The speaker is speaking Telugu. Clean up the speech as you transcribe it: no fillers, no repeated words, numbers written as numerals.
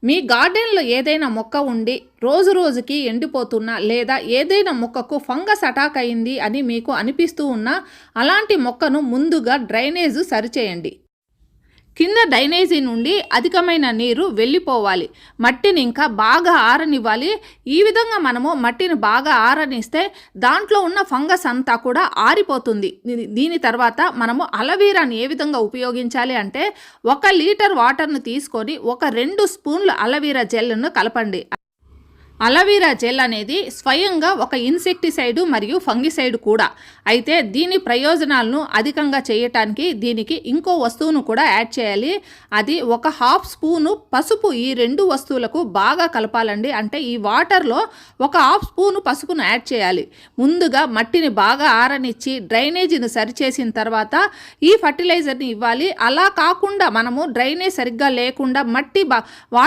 మీ గార్డెన్లో ఏదైనా మొక్క ఉండి రోజు రోజుకి ఎండిపోతున్నా లేదా ఏదైనా మొక్కకు ఫంగస్ అటాక్ అయింది అని మీకు అనిపిస్తూ ఉన్నా అలాంటి మొక్కను ముందుగా డ్రైనేజ్ సరిచేయండి. కింద డ్రైనేజీ నుండి అధికమైన నీరు వెళ్ళిపోవాలి. మట్టిని ఇంకా బాగా ఆరనివ్వాలి. ఈ విధంగా మనము మట్టిని బాగా ఆరనిస్తే దాంట్లో ఉన్న ఫంగస్ అంతా కూడా ఆరిపోతుంది. దీని తర్వాత మనము అలవీరాని ఏ విధంగా ఉపయోగించాలి అంటే 1 లీటర్ వాటర్ను తీసుకొని ఒక 2 స్పూన్లు అలవీరా జెల్ను కలపండి. అలవీరా జెల్ అనేది స్వయంగా ఒక ఇన్సెక్టిసైడ్ మరియు ఫంగిసైడ్ కూడా. అయితే దీని ప్రయోజనాలను అధికంగా చేయటానికి దీనికి ఇంకో వస్తువును కూడా యాడ్ చేయాలి. అది ఒక 1/2 స్పూను పసుపు. ఈ 2 వస్తువులకు బాగా కలపాలండి. అంటే ఈ వాటర్లో ఒక 1/2 స్పూను పసుపును యాడ్ చేయాలి. ముందుగా మట్టిని బాగా ఆరనిచ్చి డ్రైనేజీని సరిచేసిన తర్వాత ఈ ఫర్టిలైజర్ని ఇవ్వాలి. అలా కాకుండా మనము డ్రైనేజ్ సరిగ్గా లేకుండా మట్టి వాటర్